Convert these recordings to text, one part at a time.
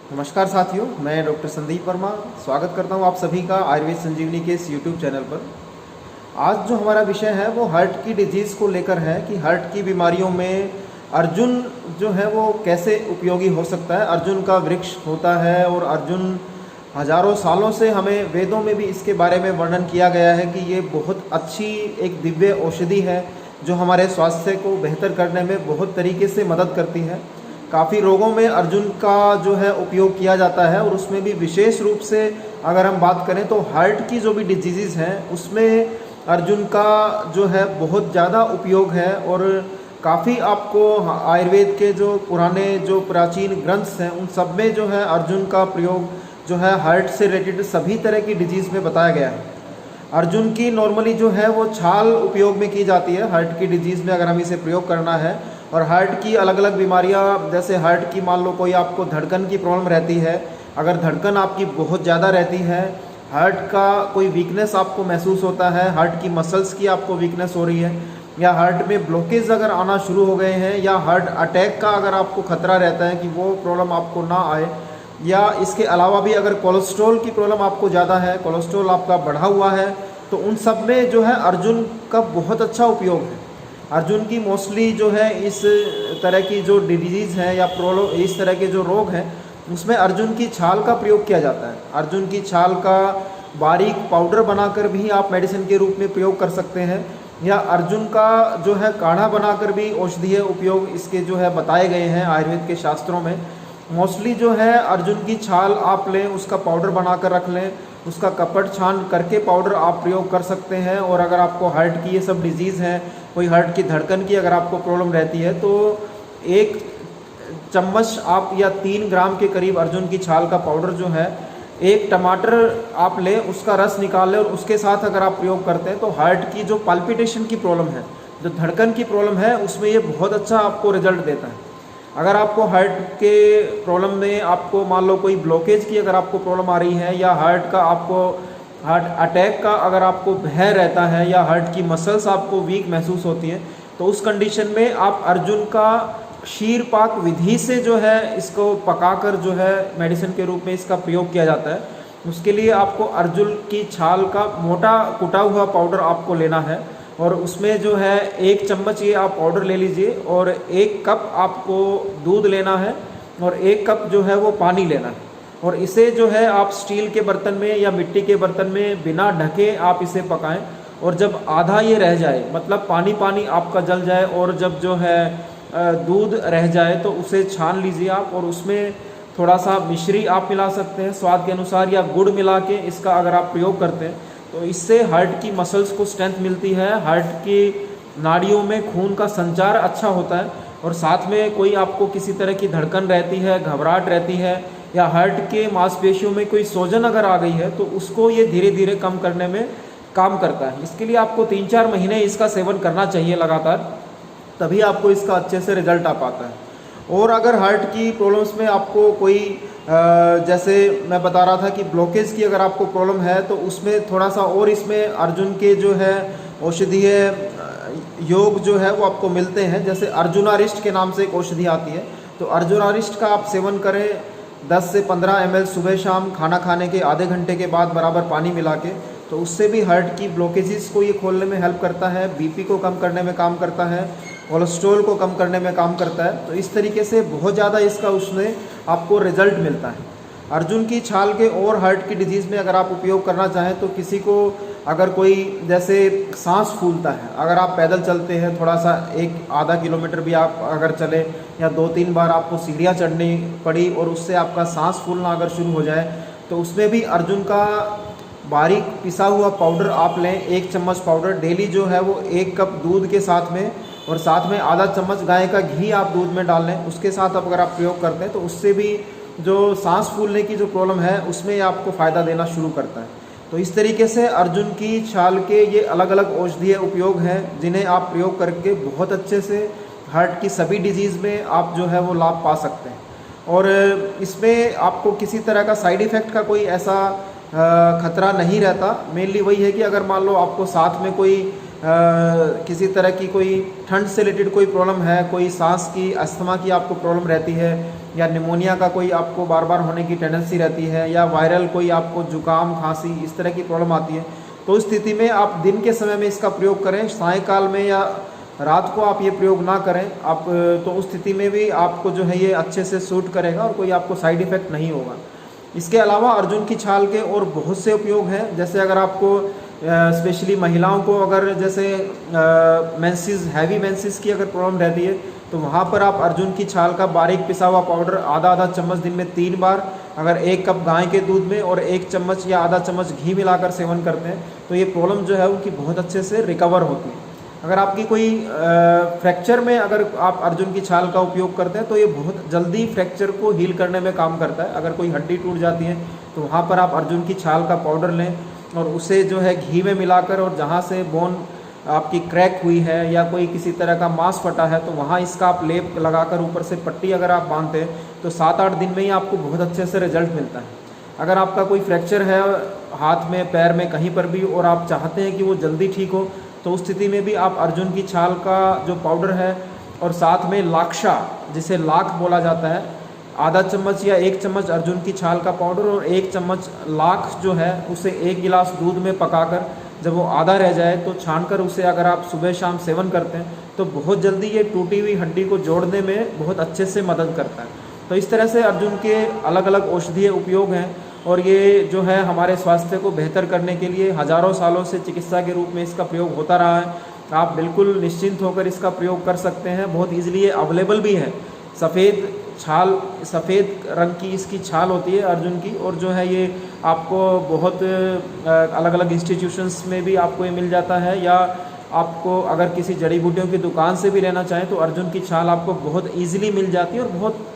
नमस्कार साथियों, मैं डॉक्टर संदीप वर्मा स्वागत करता हूं आप सभी का आयुर्वेद संजीवनी के इस यूट्यूब चैनल पर। आज जो हमारा विषय है वो हार्ट की डिजीज़ को लेकर है कि हार्ट की बीमारियों में अर्जुन जो है वो कैसे उपयोगी हो सकता है। अर्जुन का वृक्ष होता है और अर्जुन हजारों सालों से हमें वेदों में भी इसके बारे में वर्णन किया गया है कि ये बहुत अच्छी एक दिव्य औषधि है जो हमारे स्वास्थ्य को बेहतर करने में बहुत तरीके से मदद करती है। काफ़ी रोगों में अर्जुन का जो है उपयोग किया जाता है और उसमें भी विशेष रूप से अगर हम बात करें तो हार्ट की जो भी डिजीज़ हैं उसमें अर्जुन का जो है बहुत ज़्यादा उपयोग है। और काफ़ी आपको आयुर्वेद के जो पुराने जो प्राचीन ग्रंथ हैं उन सब में जो है अर्जुन का प्रयोग जो है हार्ट से रिलेटेड सभी तरह की डिजीज़ में बताया गया है। अर्जुन की नॉर्मली जो है वो छाल उपयोग में की जाती है हार्ट की डिजीज़ में अगर हम इसे प्रयोग करना है। और हार्ट की अलग अलग बीमारियां, जैसे हार्ट की मान लो कोई आपको धड़कन की प्रॉब्लम रहती है, अगर धड़कन आपकी बहुत ज़्यादा रहती है, हार्ट का कोई वीकनेस आपको महसूस होता है, हार्ट की मसल्स की आपको वीकनेस हो रही है, या हार्ट में ब्लॉकेज अगर आना शुरू हो गए हैं, या हार्ट अटैक का अगर आपको खतरा रहता है कि वो प्रॉब्लम आपको ना आए, या इसके अलावा भी अगर कोलेस्ट्रॉल की प्रॉब्लम आपको ज़्यादा है, कोलेस्ट्रॉल आपका बढ़ा हुआ है, तो उन सब में जो है अर्जुन का बहुत अच्छा उपयोग है। अर्जुन की मोस्टली जो है इस तरह की जो डिजीज़ है या इस तरह के जो रोग हैं उसमें अर्जुन की छाल का प्रयोग किया जाता है। अर्जुन की छाल का बारीक पाउडर बनाकर भी आप मेडिसिन के रूप में प्रयोग कर सकते हैं, या अर्जुन का जो है काढ़ा बनाकर भी औषधीय उपयोग इसके जो है बताए गए हैं आयुर्वेद के शास्त्रों में। मोस्टली जो है अर्जुन की छाल आप लें, उसका पाउडर बनाकर रख लें, उसका कपट छान करके पाउडर आप प्रयोग कर सकते हैं। और अगर आपको हार्ट की ये सब डिजीज़ हैं, कोई हार्ट की धड़कन की अगर आपको प्रॉब्लम रहती है, तो 1 चम्मच आप या 3 ग्राम के करीब अर्जुन की छाल का पाउडर जो है, 1 टमाटर आप लें, उसका रस निकाल लें और उसके साथ अगर आप प्रयोग करते हैं तो हार्ट की जो पल्पिटेशन की प्रॉब्लम है, जो धड़कन की प्रॉब्लम है, उसमें ये बहुत अच्छा आपको रिजल्ट देता है। अगर आपको हार्ट के प्रॉब्लम में आपको मान लो कोई ब्लॉकेज की अगर आपको प्रॉब्लम आ रही है, या हार्ट का आपको हार्ट अटैक का अगर आपको भय रहता है, या हार्ट की मसल्स आपको वीक महसूस होती हैं, तो उस कंडीशन में आप अर्जुन का क्षीर पाक विधि से जो है इसको पकाकर जो है मेडिसिन के रूप में इसका प्रयोग किया जाता है। उसके लिए आपको अर्जुन की छाल का मोटा कुटा हुआ पाउडर आपको लेना है, और उसमें जो है 1 चम्मच ये आप पाउडर ले लीजिए, और 1 कप आपको दूध लेना है, और 1 कप जो है वो पानी लेना है। और इसे जो है आप स्टील के बर्तन में या मिट्टी के बर्तन में बिना ढके आप इसे पकाएं। और जब आधा ये रह जाए, मतलब पानी पानी आपका जल जाए, और जब जो है दूध रह जाए, तो उसे छान लीजिए आप, और उसमें थोड़ा सा मिश्री आप मिला सकते हैं स्वाद के अनुसार, या गुड़ मिला के इसका अगर आप प्रयोग करते हैं तो इससे हार्ट की मसल्स को स्ट्रेंथ मिलती है, हार्ट की नाड़ियों में खून का संचार अच्छा होता है, और साथ में कोई आपको किसी तरह की धड़कन रहती है, घबराहट रहती है, या हार्ट के मांसपेशियों में कोई सोजन अगर आ गई है, तो उसको ये धीरे धीरे कम करने में काम करता है। इसके लिए आपको 3-4 महीने इसका सेवन करना चाहिए लगातार, तभी आपको इसका अच्छे से रिजल्ट आ पाता है। और अगर हार्ट की प्रॉब्लम्स में आपको कोई जैसे मैं बता रहा था कि ब्लॉकेज की अगर आपको प्रॉब्लम है, तो उसमें थोड़ा सा और इसमें अर्जुन के जो है औषधीय योग जो है वो आपको मिलते हैं। जैसे अर्जुनारिष्ट के नाम से एक औषधि आती है, तो अर्जुनारिष्ट का आप सेवन करें 10 से 15 ml सुबह शाम खाना खाने के आधे घंटे के बाद बराबर पानी मिला के, तो उससे भी हार्ट की ब्लॉकेजेस को ये खोलने में हेल्प करता है, बीपी को कम करने में काम करता है, कोलेस्ट्रॉल को कम करने में काम करता है। तो इस तरीके से बहुत ज़्यादा इसका उसमें आपको रिजल्ट मिलता है। अर्जुन की छाल के और हार्ट की डिजीज़ में अगर आप उपयोग करना चाहें, तो किसी को अगर कोई जैसे सांस फूलता है, अगर आप पैदल चलते हैं थोड़ा सा 1-आधा किलोमीटर भी आप अगर चले, या 2-3 बार आपको सीढ़ियाँ चढ़नी पड़ी और उससे आपका सांस फूलना अगर शुरू हो जाए, तो उसमें भी अर्जुन का बारीक पिसा हुआ पाउडर आप लें, 1 चम्मच पाउडर डेली जो है वो 1 कप दूध के साथ में, और साथ में आधा चम्मच गाय का घी आप दूध में डाल लें, उसके साथ आप अगर आप प्रयोग करते हैं तो उससे भी जो सांस फूलने की जो प्रॉब्लम है उसमें आपको फ़ायदा देना शुरू करता है। तो इस तरीके से अर्जुन की छाल के ये अलग अलग औषधीय उपयोग हैं जिन्हें आप प्रयोग करके बहुत अच्छे से हार्ट की सभी डिजीज़ में आप जो है वो लाभ पा सकते हैं। और इसमें आपको किसी तरह का साइड इफ़ेक्ट का कोई ऐसा खतरा नहीं रहता। मेनली वही है कि अगर मान लो आपको साथ में कोई किसी तरह की कोई ठंड से रिलेटेड कोई प्रॉब्लम है, कोई सांस की अस्थमा की आपको प्रॉब्लम रहती है, या निमोनिया का कोई आपको बार बार होने की टेंडेंसी रहती है, या वायरल कोई आपको जुकाम खांसी इस तरह की प्रॉब्लम आती है, तो उस स्थिति में आप दिन के समय में इसका प्रयोग करें, सायंकाल में या रात को आप ये प्रयोग ना करें आप, तो उस स्थिति में भी आपको जो है ये अच्छे से सूट करेगा और कोई आपको साइड इफ़ेक्ट नहीं होगा। इसके अलावा अर्जुन की छाल के और बहुत से उपयोग हैं। जैसे अगर आपको स्पेशली महिलाओं को अगर जैसे मेंसेस, हैवी मेंसेस की अगर प्रॉब्लम रहती है, तो वहाँ पर आप अर्जुन की छाल का बारीक पिसा हुआ पाउडर आधा आधा चम्मच दिन में 3 बार, अगर 1 कप गाय के दूध में और 1 चम्मच या आधा चम्मच घी मिलाकर सेवन करते हैं, तो ये प्रॉब्लम जो है उनकी बहुत अच्छे से रिकवर होती है। अगर आपकी कोई फ्रैक्चर में अगर आप अर्जुन की छाल का उपयोग करते हैं, तो ये बहुत जल्दी फ्रैक्चर को हील करने में काम करता है। अगर कोई हड्डी टूट जाती है तो वहाँ पर आप अर्जुन की छाल का पाउडर लें और उसे जो है घी में मिलाकर, और जहाँ से बोन आपकी क्रैक हुई है या कोई किसी तरह का मांस फटा है, तो वहाँ इसका आप लेप लगाकर ऊपर से पट्टी अगर आप बांधते हैं, तो 7-8 दिन में ही आपको बहुत अच्छे से रिजल्ट मिलता है। अगर आपका कोई फ्रैक्चर है हाथ में, पैर में, कहीं पर भी, और आप चाहते हैं कि वो जल्दी ठीक हो, तो उस स्थिति में भी आप अर्जुन की छाल का जो पाउडर है और साथ में लाक्षा, जिसे लाख बोला जाता है, आधा चम्मच या 1 चम्मच अर्जुन की छाल का पाउडर और 1 चम्मच लाख जो है उसे 1 गिलास दूध में पकाकर, जब वो आधा रह जाए तो छानकर उसे अगर आप सुबह शाम सेवन करते हैं, तो बहुत जल्दी ये टूटी हुई हड्डी को जोड़ने में बहुत अच्छे से मदद करता है। तो इस तरह से अर्जुन के अलग अलग औषधीय उपयोग हैं, और ये जो है हमारे स्वास्थ्य को बेहतर करने के लिए हज़ारों सालों से चिकित्सा के रूप में इसका प्रयोग होता रहा है। आप बिल्कुल निश्चिंत होकर इसका प्रयोग कर सकते हैं। बहुत ईजिली ये अवेलेबल भी है। सफ़ेद रंग की इसकी छाल होती है अर्जुन की, और जो है ये आपको बहुत अलग अलग इंस्टीट्यूशंस में भी आपको ये मिल जाता है, या आपको अगर किसी जड़ी बूटियों की दुकान से भी लेना चाहें तो अर्जुन की छाल आपको बहुत ईजिली मिल जाती है और बहुत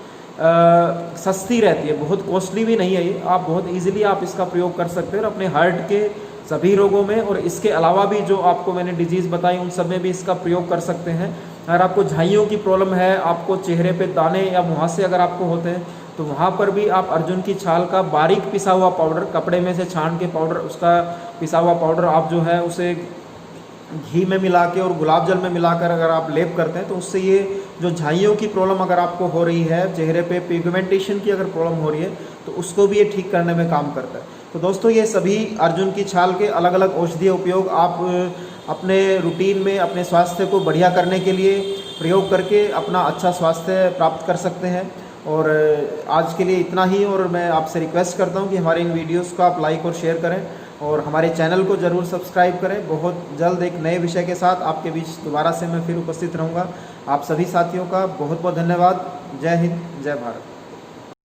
सस्ती रहती है, बहुत कॉस्टली भी नहीं है ये। आप बहुत ईजिली आप इसका प्रयोग कर सकते हैं और अपने हार्ट के सभी रोगों में, और इसके अलावा भी जो आपको मैंने डिजीज़ बताई उन सब में भी इसका प्रयोग कर सकते हैं। अगर आपको झाइयों की प्रॉब्लम है, आपको चेहरे पे दाने या मुहासे अगर आपको होते हैं, तो वहाँ पर भी आप अर्जुन की छाल का बारीक पिसा हुआ पाउडर, कपड़े में से छान के पाउडर, उसका पिसा हुआ पाउडर आप जो है उसे घी में मिला के और गुलाब जल में मिलाकर अगर आप लेप करते हैं, तो उससे ये जो झाइयों की प्रॉब्लम अगर आपको हो रही है, चेहरे पे पिगमेंटेशन की अगर प्रॉब्लम हो रही है, तो उसको भी ये ठीक करने में काम करता है। तो दोस्तों, ये सभी अर्जुन की छाल के अलग अलग औषधीय उपयोग आप अपने रूटीन में अपने स्वास्थ्य को बढ़िया करने के लिए प्रयोग करके अपना अच्छा स्वास्थ्य प्राप्त कर सकते हैं। और आज के लिए इतना ही, और मैं आपसे रिक्वेस्ट करता हूँ कि हमारे इन वीडियोज़ को आप लाइक और शेयर करें, और हमारे चैनल को ज़रूर सब्सक्राइब करें। बहुत जल्द एक नए विषय के साथ आपके बीच दोबारा से मैं फिर उपस्थित रहूँगा। आप सभी साथियों का बहुत बहुत धन्यवाद। जय हिंद, जय भारत।